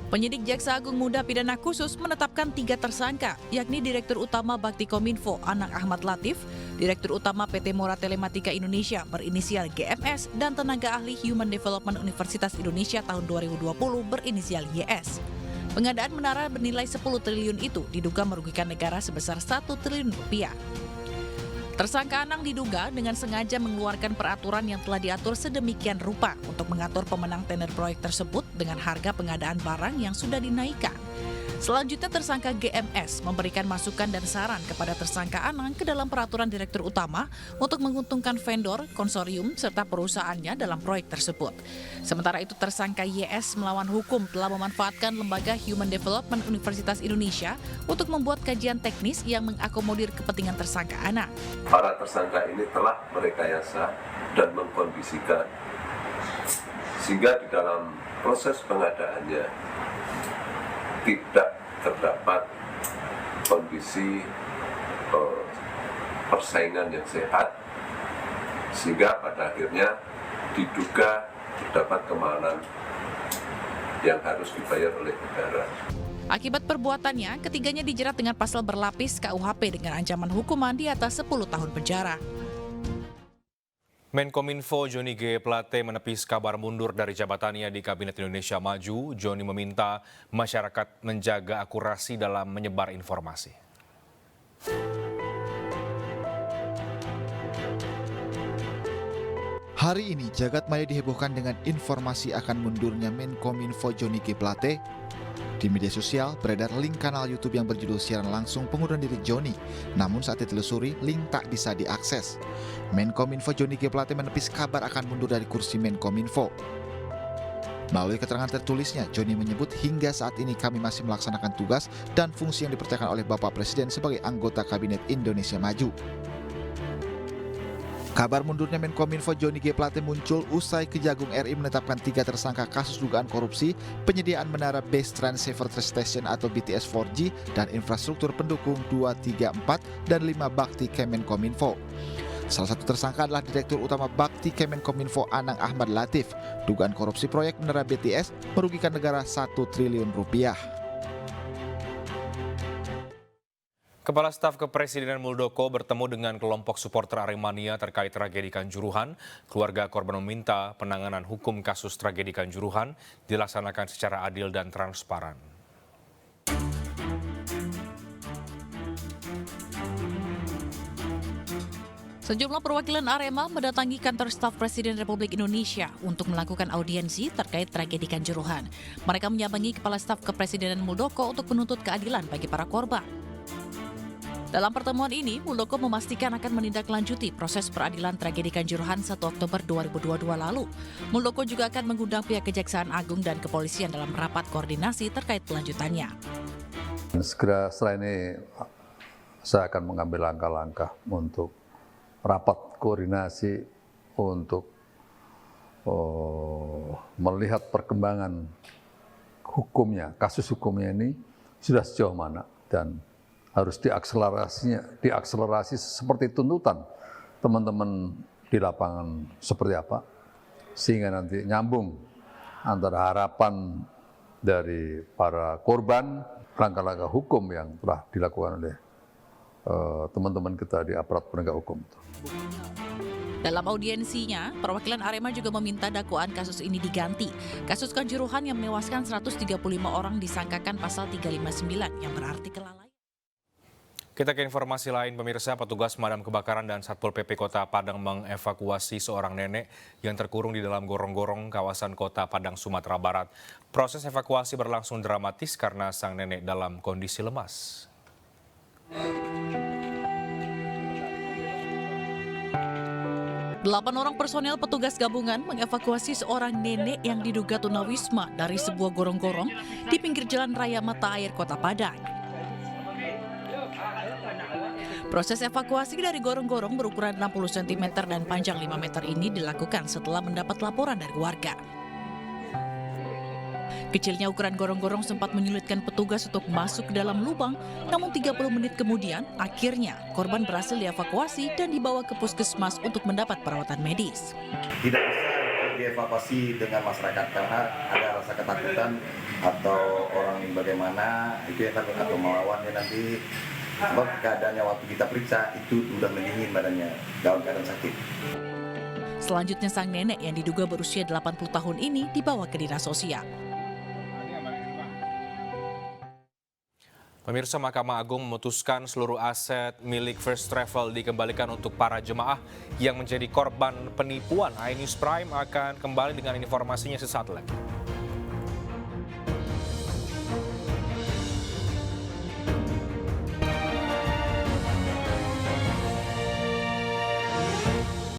Penyidik Jaksa Agung Muda Pidana Khusus menetapkan 3 tersangka, yakni Direktur Utama Bakti Kominfo Anang Ahmad Latif, Direktur Utama PT Mora Telematika Indonesia berinisial GMS, dan tenaga ahli Human Development Universitas Indonesia tahun 2020 berinisial YS. Pengadaan menara bernilai 10 triliun itu diduga merugikan negara sebesar 1 triliun rupiah. Tersangka Anang diduga dengan sengaja mengeluarkan peraturan yang telah diatur sedemikian rupa untuk mengatur pemenang tender proyek tersebut dengan harga pengadaan barang yang sudah dinaikkan. Selanjutnya tersangka GMS memberikan masukan dan saran kepada tersangka Anang ke dalam peraturan direktur utama untuk menguntungkan vendor, konsorium, serta perusahaannya dalam proyek tersebut. Sementara itu tersangka YS melawan hukum telah memanfaatkan lembaga Human Development Universitas Indonesia untuk membuat kajian teknis yang mengakomodir kepentingan tersangka Anang. Para tersangka ini telah merekayasa dan mengkondisikan sehingga di dalam proses pengadaannya tidak terdapat kondisi persaingan yang sehat, sehingga pada akhirnya diduga terdapat kemahalan yang harus dibayar oleh negara. Akibat perbuatannya, ketiganya dijerat dengan pasal berlapis KUHP dengan ancaman hukuman di atas 10 tahun penjara. Menkominfo Johnny G. Plate menepis kabar mundur dari jabatannya di Kabinet Indonesia Maju. Johnny meminta masyarakat menjaga akurasi dalam menyebar informasi. Hari ini, jagat maya dihebohkan dengan informasi akan mundurnya Menkominfo Johnny G. Plate. Di media sosial, beredar link kanal YouTube yang berjudul siaran langsung pengunduran diri Johnny. Namun saat ditelusuri, link tak bisa diakses. Menkominfo Johnny G. Plate menepis kabar akan mundur dari kursi Menkominfo. Melalui keterangan tertulisnya, Johnny menyebut hingga saat ini kami masih melaksanakan tugas dan fungsi yang dipercayakan oleh Bapak Presiden sebagai anggota Kabinet Indonesia Maju. Kabar mundurnya Menkominfo Johnny G. Plate muncul usai Kejagung RI menetapkan 3 tersangka kasus dugaan korupsi, penyediaan menara Base Transceiver Station atau BTS 4G, dan infrastruktur pendukung 2, 3, 4, dan 5 Bakti Kemenkominfo. Salah satu tersangka adalah Direktur Utama Bakti Kemenkominfo Anang Ahmad Latif. Dugaan korupsi proyek menara BTS merugikan negara 1 triliun rupiah. Kepala Staf Kepresidenan Muldoko bertemu dengan kelompok supporter Aremania terkait tragedi Kanjuruhan. Keluarga korban meminta penanganan hukum kasus tragedi Kanjuruhan dilaksanakan secara adil dan transparan. Sejumlah perwakilan Arema mendatangi kantor staf Presiden Republik Indonesia untuk melakukan audiensi terkait tragedi Kanjuruhan. Mereka menyambangi Kepala Staf Kepresidenan Muldoko untuk menuntut keadilan bagi para korban. Dalam pertemuan ini, Muldoko memastikan akan menindaklanjuti proses peradilan tragedi Kanjuruhan 1 Oktober 2022 lalu. Muldoko juga akan mengundang pihak Kejaksaan Agung dan Kepolisian dalam rapat koordinasi terkait kelanjutannya. Segera setelah ini, saya akan mengambil langkah-langkah untuk rapat koordinasi untuk melihat perkembangan hukumnya, kasus hukumnya ini sudah sejauh mana dan harus diakselerasi seperti tuntutan teman-teman di lapangan seperti apa, sehingga nanti nyambung antara harapan dari para korban, langkah-langkah hukum yang telah dilakukan oleh teman-teman kita di aparat penegak hukum. Dalam audiensinya, perwakilan Arema juga meminta dakwaan kasus ini diganti. Kasus Kanjuruhan yang menewaskan 135 orang disangkakan pasal 359 yang berarti kelalaian. Kita ke informasi lain, pemirsa. Petugas pemadam kebakaran dan Satpol PP Kota Padang mengevakuasi seorang nenek yang terkurung di dalam gorong-gorong kawasan Kota Padang, Sumatera Barat. Proses evakuasi berlangsung dramatis karena sang nenek dalam kondisi lemas. 8 orang personel petugas gabungan mengevakuasi seorang nenek yang diduga tunawisma dari sebuah gorong-gorong di pinggir jalan raya Mata Air Kota Padang. Proses evakuasi dari gorong-gorong berukuran 60 cm dan panjang 5 meter ini dilakukan setelah mendapat laporan dari warga. Kecilnya ukuran gorong-gorong sempat menyulitkan petugas untuk masuk ke dalam lubang, namun 30 menit kemudian, akhirnya korban berhasil dievakuasi dan dibawa ke puskesmas untuk mendapat perawatan medis. Tidak bisa dievakuasi dengan masyarakat karena ada rasa ketakutan atau orang bagaimana itu yang takut atau melawannya nanti, sebab keadaannya waktu kita periksa itu udah mendingin badannya dalam keadaan sakit. Selanjutnya sang nenek yang diduga berusia 80 tahun ini dibawa ke dinas sosial. Pemirsa, Mahkamah Agung memutuskan seluruh aset milik First Travel dikembalikan untuk para jemaah yang menjadi korban penipuan. iNews Prime akan kembali dengan informasinya sesaat lagi.